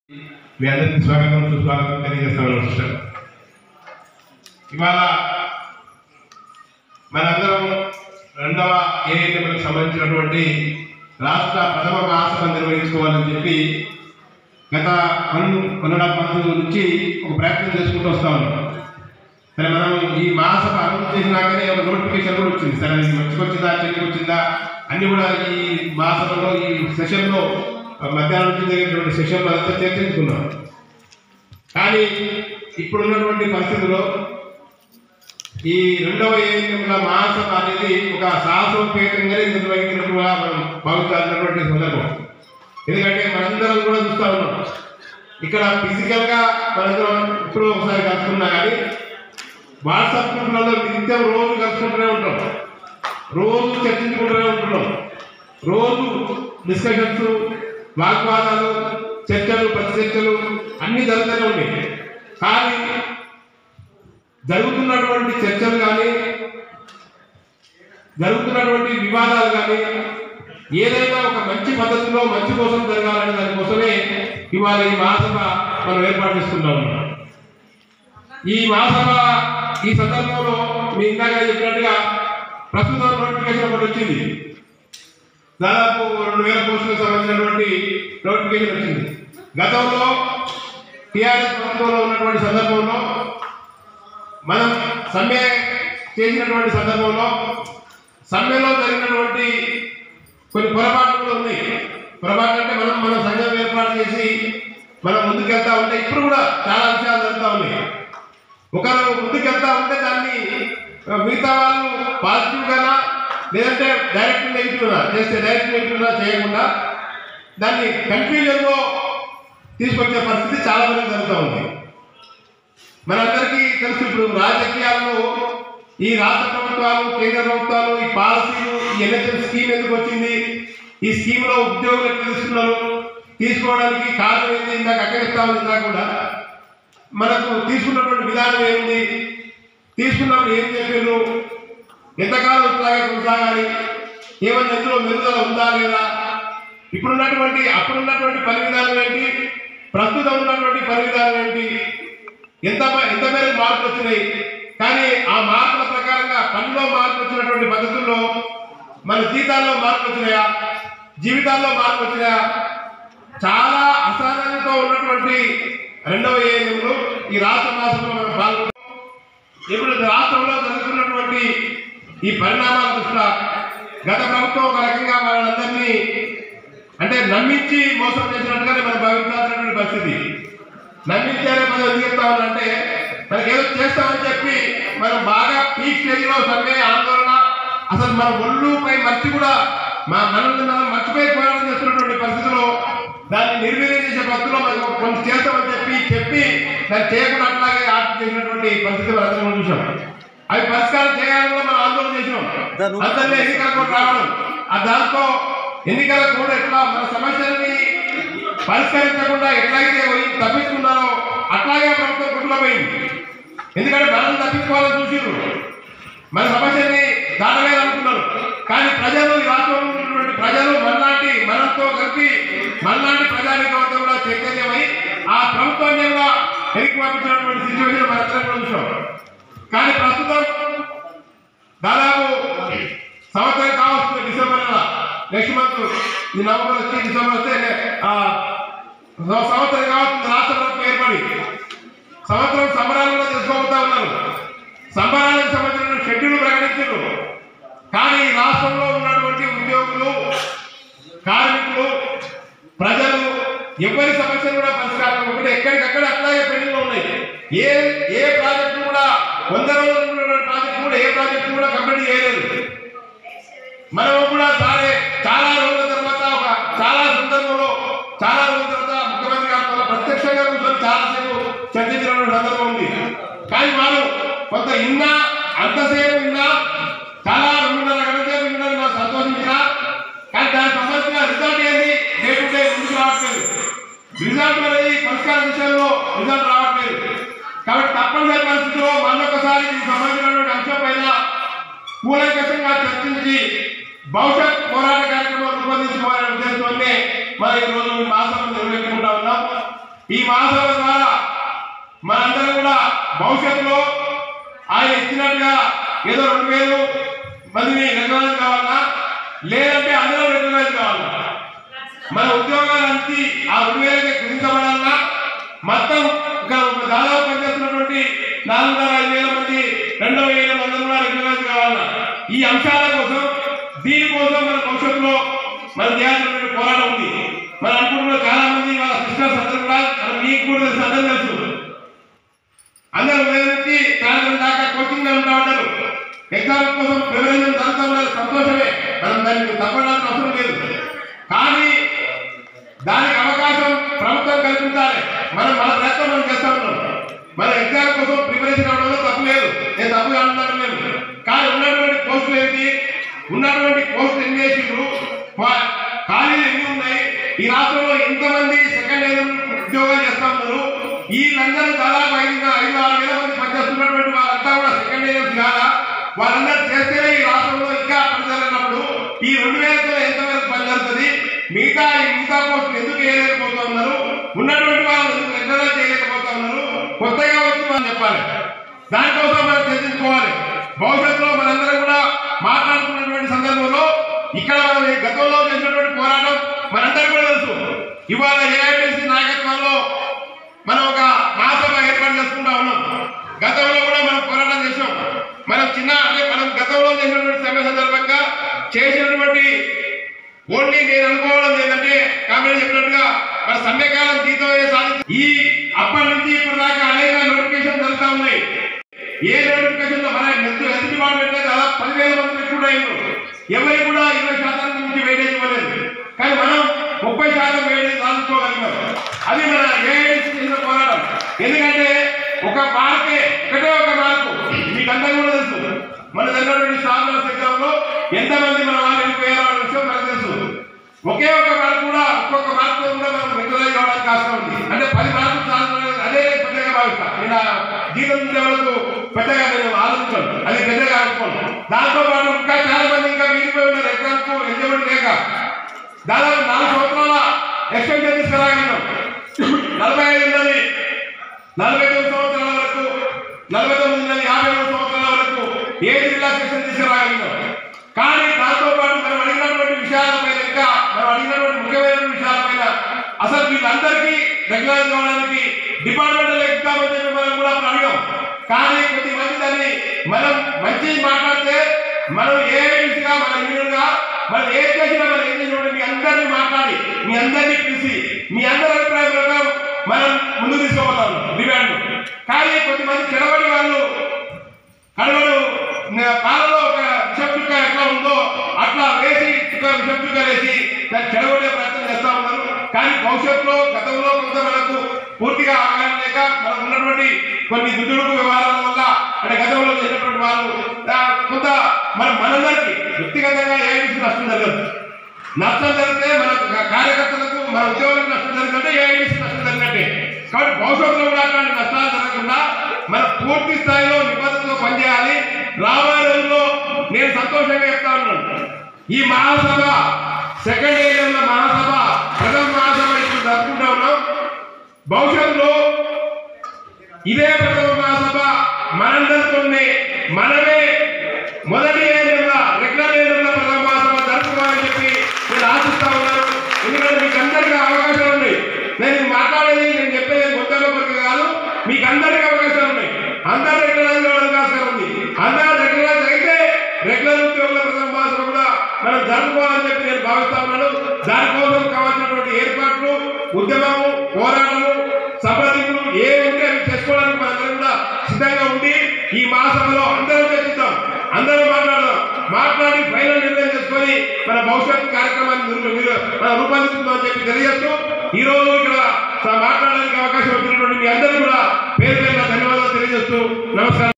మీ అందరికీ స్వాగతం సుస్వాగతం తెలియజేస్తాను సిస్టర్. ఇవాళ మనందరం రెండవ ఏఎన్ఎంకి సంబంధించినటువంటి రాష్ట్ర ప్రథమ మహాసభ నిర్వహించుకోవాలని చెప్పి గత 1.5 నుంచి ఒక ప్రయత్నం చేసుకుంటూ వస్తా ఉన్నాం. సరే, మనం ఈ మహాసభ అనౌన్స్ చేసినాకనే ఒక నోటిఫికేషన్ కూడా వచ్చింది. సరే, మంచిగా వచ్చిందా చెట్టుకు వచ్చిందా అన్నీ కూడా ఈ మహాసభలో ఈ సెషన్లో మధ్యాహ్నం నుంచి జరిగినటువంటి సెషన్లో అంతా చర్చించుకున్నాం. కానీ ఇప్పుడున్నటువంటి పరిస్థితుల్లో ఈ రెండవ ఏఎన్ఎంల మహాసభ అనేది ఒక సాహసోపేతంగానే నిర్వహించినట్టుగా మనం భావించాల్సినటువంటి సందర్భం. ఎందుకంటే మనందరం కూడా చూస్తూ ఉన్నాం, ఇక్కడ ఫిజికల్గా మనందరం ఇప్పుడు ఒకసారి కలుసుకున్నా కానీ వాట్సాప్ గ్రూప్లలో నిత్యం రోజు కలుసుకుంటూనే ఉంటాం, రోజు చర్చించుకుంటూనే ఉంటున్నాం, రోజు డిస్కషన్స్, వాగ్వాదాలు, చర్చలు, ప్రతిచర్చలు అన్నీ జరుగుతూనే ఉన్నాయి. కానీ జరుగుతున్నటువంటి చర్చలు కానీ జరుగుతున్నటువంటి వివాదాలు కానీ ఏదైనా ఒక మంచి పద్ధతిలో మంచి కోసం జరగాలనే దానికోసమే ఇవాళ ఈ మహాసభ మనం ఏర్పాటు చేసుకుంటాం. ఈ మహాసభ ఈ సందర్భంలో మీ ఇందాక చెప్పినట్టుగా ప్రస్తుతం నోటిఫికేషన్ ఒకటి వచ్చింది. దాదాపు 2000 పోస్టులకు సంబంధించినటువంటి నోటిఫికేషన్ వచ్చింది. గతంలో టీఆర్ఎస్ ప్రభుత్వంలో ఉన్నటువంటి సందర్భంలో మనం సమ్మె చేసినటువంటి సందర్భంలో సమ్మెలో జరిగినటువంటి కొన్ని పొరపాట్లు కూడా ఉన్నాయి. పొరపాట్లు అంటే మనం సంఘం ఏర్పాటు చేసి మనం ముందుకెళ్తా ఉంటే ఇప్పుడు కూడా చాలా విషయాలు జరుగుతూ ఉన్నాయి. ఒకరు ముందుకెళ్తా ఉంటే దాన్ని మిగతా వాళ్ళు పాజిటివ్గానా లేదంటే డైరెక్ట్ నెగిటివ్గా చేస్తే డైరెక్ట్ నెగిటివ్గా చేయకుండా దాన్ని కన్ఫ్యూజన్లో తీసుకొచ్చే పరిస్థితి చాలా మంది జరుగుతూ ఉంది. మనందరికీ తెలుసు, ఇప్పుడు రాజకీయాల్లో ఈ రాష్ట్ర ప్రభుత్వాలు, కేంద్ర ప్రభుత్వాలు, ఈ పాలసీలు, ఈ ఎన్హెచ్ఎం స్కీమ్ ఎందుకు వచ్చింది, ఈ స్కీమ్లో ఉద్యోగులు ఎట్లా తీసుకున్నారు, తీసుకోవడానికి కారణం ఏంటి, ఇందాక అక్కడిస్తామని ఇందాక కూడా మనకు తీసుకున్నటువంటి విధానం ఏంటి, తీసుకున్నప్పుడు ఏం చెప్పారు, ఎంతకాలం ఇట్లాగే కొనసాగాలి, ఏమన్నా ఎందులో మెరుగుదల ఉందా లేదా, అప్పుడున్నటువంటి పని విధానం ఏంటి, ప్రస్తుతం ఉన్నటువంటి పని విధానం ఏంటి, ఎంత మేరకు మార్పులు వచ్చినాయి. కానీ ఆ మార్పుల ప్రకారంగా పనిలో మార్పు వచ్చినటువంటి పద్ధతుల్లో మన జీతాల్లో మార్పు వచ్చినాయా, జీవితాల్లో మార్పు వచ్చినాయా, చాలా అసహనంతో ఉన్నటువంటి రెండవ ఏఎన్ఎంలు ఈ రాష్ట్ర మహాసభలో మనం పాల్గొన్నాం. ఇప్పుడు రాష్ట్రంలో జరుగుతున్నటువంటి ఈ పరిణామాల దృష్ట్యా గత ప్రభుత్వం ఒక రకంగా వాళ్ళందరినీ అంటే నమ్మించి మోసం చేసినట్టుగానే మనం భావించాల్సినటువంటి పరిస్థితి. నమ్మించారే మనం ఎందుకు చెప్తామంటే మనకి ఏదో చేస్తామని చెప్పి మనం బాగా పీక్ స్టేజ్లో సమ్మె, ఆందోళన, అసలు మన ఒళ్ళుపై మర్చి కూడా మనల్ని మనం మర్చిపోయి పోరాటం చేస్తున్నటువంటి పరిస్థితిలో దాన్ని నిర్వీర్యం చేసే పద్ధతిలో మనం కొంచెం చేస్తామని చెప్పి దాన్ని చేయకుండా అట్లాగే ఆర్డర్ చేసినటువంటి పరిస్థితి మనం అందరం చూసాం. అవి పరిష్కారం చేయాలని కూడా మనం ఆందోళన చేసినాం. అందరినీ ఎన్నికల కోడ్ రావడం, దాంతో ఎన్నికల కోడ్ ఎట్లా మన సమస్యలని పరిష్కరించకుండా ఎట్లాగైతే తప్పించుకున్నారో అట్లాగే ప్రభుత్వం కుటుంబమైంది. ఎందుకంటే మనం తప్పించుకోవాలని చూసిరు, మన సమస్యని దాటవేయాలనుకున్నారు. కానీ ప్రజలు, ఈ రాష్ట్రంలో ఉన్నటువంటి ప్రజలు మనతో కలిపి మనలాంటి ప్రజానికవంతం కూడా చైతన్యమై ఆ ప్రభుత్వాన్ని కూడా వెనక్కి పంపించినటువంటి సిచ్యువేషన్ మనందరం కూడా చూసాం. కానీ ప్రస్తుతం దాదాపు సంవత్సరం కావస్తుంది. డిసెంబర్ నెక్స్ట్ మంత్, ఈ నవంబర్ వచ్చి డిసెంబర్ వస్తే సంవత్సరం కావస్తుంది రాష్ట్ర ప్రభుత్వం ఏర్పడి. సంవత్సరం సంబరాలు కూడా చేసుకోబోతా ఉన్నారు. సంబరాలకు సంబంధించిన షెడ్యూల్ ప్రకటించారు. కానీ రాష్ట్రంలో ఉన్నటువంటి ఉద్యోగులు, కార్మికులు, ప్రజలు ఎవరి సమస్యలు కూడా పరిష్కారం ఒకటి ఎక్కడికక్కడ అట్లాగే పెండింగ్లో ఉన్నాయి. ఏ ప్రాజెక్టు కూడా 100 రోజులు ఉన్నటువంటి ప్రాజెక్టు కూడా ఏ ప్రాజెక్టు కూడా కంప్లీట్ చేయలేదు. మనం కూడా చాలా రోజుల తర్వాత చాలా సందర్భంలో ముఖ్యమంత్రి గారితో ప్రత్యక్షంగా కూర్చొని చాలాసేపు చర్చించినటువంటి సందర్భం ఉంది. కానీ మనం కొంత అంతసేపు చాలా 2.5 గంటల సేపు విన్నది మనం సంతోషించినా, కానీ దానికి సంబంధించిన రిజల్ట్ ఏంటి డే టు డే ముందుకు రావట్లేదు. రిజల్ట్ అనేది పరిష్కార విషయంలో రిజల్ట్ రావట్లేదు. కాబట్టి తప్పనిసరి పరిస్థితుల్లో మరొకసారి దీనికి సంబంధించినటువంటి అంశం పైన కూలంకషంగా చర్చించి భవిష్యత్ పోరాట కార్యక్రమం రూపొందించుకోవాలనే ఉద్దేశంతోనే మరి ఈరోజు మహాసభ నిర్వహించుకుంటా ఉన్నాం. ఈ మహాసభ ద్వారా మనందరం కూడా భవిష్యత్తులో ఆయన ఇచ్చినట్టుగా ఏదో 2000 మందిని రికగ్నైజ్ కావాలన్నా లేదంటే అందరూ రికగ్నైజ్ కావాలన్నా మన ఉద్యోగాలన్నీ ఆ 2000కి కుదించబడాలన్నా మొత్తం దాదాపు పనిచేస్తున్నటువంటి 4,500 మంది 2,000 మంది కూడా రికగ్నైజ్ కావాలన్నా ఈ అంశాల కోసం దీనికోసం మన భవిష్యత్తులో మనం చేయాల్సినటువంటి పోరాటం ఉంది. మనం అనుకుంటున్న చాలా మంది వాళ్ళ సిస్టర్స్ అందరూ కూడా మీకు కూడా తెలుసు, అందరూ తెలుసు, అందరూ ఉదయం నుంచి సాయంత్రం దాకా కోచింగ్ ఉంటా ఉంటారు. ఎగ్జామ్ కోసం ప్రిపరేషన్ జరుగుతూ ఉన్నారు, సంతోషమే, మనం దానికి తప్పడానికి అవసరం లేదు. కానీ దానికి అవకాశం ప్రభుత్వం కల్పించాలి. మనం మన ప్రయత్నం మనం చేస్తూ ఉన్నాం. మన ఎగ్జామ్ కోసం ప్రిపరేషన్ అవడంలో తప్పు లేదు, నేను తప్పుగా అంటున్నాను లేదు. కానీ ఉన్నటువంటి పోస్టులు ఏంటి, ఉన్నటువంటి పోస్టులు ఎన్ని వేసిండ్రు, ఖాళీలు ఎన్ని ఉన్నాయి, ఈ రాష్ట్రంలో ఎంతమంది సెకండ్ ఇయర్ ఉద్యోగాలు చేస్తా ఉన్నారు, వీళ్ళందరూ దాదాపు 5-6 వేల మంది పనిచేస్తున్నటువంటి వాళ్ళంతా కూడా సెకండ్ ఇయర్స్ కాదా, వాళ్ళందరూ చేస్తేనే ఈ రాష్ట్రంలో ఇంకా పని జరిగినప్పుడు ఈ 2,000తో ఎంతవరకు పని జరుగుతుంది, మిగతా పోస్టులు ఎందుకు వేయలేకపోతా ఉన్నారు, ఉన్నటువంటి వాళ్ళు ఎందుకు రెగ్యులర్ చేయలేకపోతా ఉన్నారు, కొత్తగా వచ్చి వాళ్ళు చెప్పాలి. దానికోసం మనం చర్చించుకోవాలి. భవిష్యత్తులో మనందరం కూడా మాట్లాడుతున్నటువంటి సందర్భంలో ఇక్కడ మనం గతంలో చేసినటువంటి పోరాటం మనందరికీ కూడా తెలుసు. ఇవాళ ఏఐటీసీ నాయకత్వంలో మనం ఒక మహాసభ ఏర్పాటు చేసుకుంటా ఉన్నాం. గతంలో కూడా మనం పోరాటం చేసాం. మనం గతంలో చేసినటువంటి సమ్మె సందర్భంగా చేసినటువంటి ఓన్లీ నేను అనుకోవడం ఏంటంటే కామెంట్ చెప్పినట్టుగా మన సమ్మెకాలం జీతం సాధించి అప్పటి నుంచి ఇప్పటి దాకా అనేక నోటిఫికేషన్ జరుగుతూ ఉన్నాయి. ఏ నోటిఫికేషన్ లో మన హెల్త్ డిపార్ట్మెంట్ లో దాదాపు 10,000 మంది రిక్రూట్ అయ్యారు. ఎవరికి కూడా 20% నుంచి వెయిటేజ్ ఇవ్వలేదు. కానీ మనం 30% వెయిటేజ్ సాధించుకోగలిగాం. అది మన ఏఐటీసీ చేసిన పోరాటం. ఎందుకంటే ఒకటే ఒక మార్కు మీకు అందరూ కూడా తెలుసు. మన జరిగినటువంటి స్టాఫ్ ఎగ్జామ్ లో ఎంతమంది మన వాళ్ళు వెళ్ళిపోయారో అనే విషయం మనకు తెలుసు. ఒకే ఒక మార్కు కూడా ఒక్కొక్క మార్కు కూడా మనం రెగ్యులైజ్ అవ్వడానికి కాస్త ఉంది. అంటే 10 మార్కులు సాధించడం అదే పెద్దగా భావిస్తాను. నేను జీతం వరకు పెద్దగా నేను ఆలోచించాను, అది పెద్దగా అనుకోను. దాంతో పాటు ఇంకా చాలా మంది ఇంకా మిగిలిపోయి ఉన్నారు. ఎగ్జామ్ కు ఎలిజిబిలిటీ లేక దాదాపు 4 సంవత్సరాల ఎక్స్టెన్షన్ తీసుకురాగలిగినాం. 45 ఉన్నది 49 సంవత్సరాల వరకు, 49 ఉన్నది 53 సంవత్సరాల వరకు ఏజ్ రిలాక్సేషన్ తీసుకురాగలిగినాం. కానీ దాంతో పాటు మనం అడిగినటువంటి విషయాలపైన, ఇంకా మనం అడిగినటువంటి ముఖ్యమైన విషయాలపైన అసలు వీళ్ళందరికీ రెగ్యులైజ్ కావడానికి డిపార్ట్మెంటల్ ఎగ్జామ్ అని చెప్పి మనం కూడా అడిగాం. కానీ కొద్దిమంది దాన్ని మనం మంచి మాట్లాడితే మనం ఏఐటీసీగా మన యూనియన్గా మనం ఏం చేసినా మనం ఏం చేసినప్పుడు మీ అందరినీ మాట్లాడి మీ అందరినీ పిలిచి మీ అందరి అభిప్రాయం ప్రకారం మనం ముందు తీసుకుపోతాం డిమాండ్. కానీ కొద్దిమంది చెడబడి వాళ్ళు కడవడు పాలలో ఒక విషం చుక్క ఎట్లా ఉందో అట్లా వేసి విషం చుక్క వేసి దాన్ని చెడగొట్టే ప్రయత్నం చేస్తూ ఉన్నారు. కానీ భవిష్యత్తులో గతంలో కొంత మనకు పూర్తిగా అవగాహన లేక మనం ఉన్నటువంటి కొన్ని దుడ్డుడుకు వ్యవహారాల వల్ల అంటే గతంలో చేసినటువంటి వాళ్ళు కొంత మనందరికీ వ్యక్తిగతంగా ఏఐటీసీ నష్టం జరగదు. నష్టం జరిగితే మన కార్యకర్తలకు మన ఉద్యోగులకు నష్టం జరిగితే ఏఐటీసీ నష్టం జరిగినట్టే. కాబట్టి భవిష్యత్తులో కూడా అట్లాంటి నష్టాలు జరగకుండా మనం పూర్తి స్థాయిలో నిబద్ధతతో పనిచేయాలి. రాబోయే రోజుల్లో నేను సంతోషంగా చెప్తా ఉన్నాను, ఈ మహాసభ సెకండ్ ఇయర్ మహాసభ ప్రథమ మహాసభ ఇప్పుడు జరుపుకుంటా ఉన్నాం. భవిష్యత్తులో ఇదే ప్రథమ మహాసభ మనందరితోనే మనమే మొదటి ఏరియాలో రెగ్యులర్ ఏరియాలో ప్రథమ మహాసభ జరుపుకోవాలని చెప్పి నేను ఆశిస్తా ఉన్నాను. ఎందుకంటే మీకు అందరికీ అవకాశాలు ఉన్నాయి. నేను మాట్లాడేది నేను చెప్పేది మొత్తంలో కొరకు కాదు, మీకు అందరికీ అవకాశాలు ఉన్నాయి. అందరూ రెగ్యులైజ్ అవ్వడానికి అవకాశం ఉంది. అందరూ రెగ్యులైజ్ అయితే రెగ్యులర్ ఉద్యోగుల ప్రథమ మహాసభ కూడా మనం జరుపుకోవాలని చెప్పి నేను భావిస్తా ఉన్నాను. దానికోసం కావాల్సినటువంటి ఏర్పాట్లు, ఉద్యమము, పోరాటము, సంప్రదింపులు ఏ ఉంటే అవి చేసుకోవడానికి మనందరం కూడా సిద్ధంగా ఉండి ఈ మహాసభలో అందరూ చర్చిద్దాం, అందరూ మాట్లాడి ఫైనల్ నిర్ణయం చేసుకొని మన భవిష్యత్తు కార్యక్రమాన్ని మనం రూపొందించుకుందామని చెప్పి తెలియజేస్తూ ఈ రోజు ఇక్కడ మాట్లాడడానికి అవకాశం వచ్చినటువంటి మీ అందరూ కూడా పేరు ధన్యవాదాలు తెలియజేస్తూ నమస్కారం.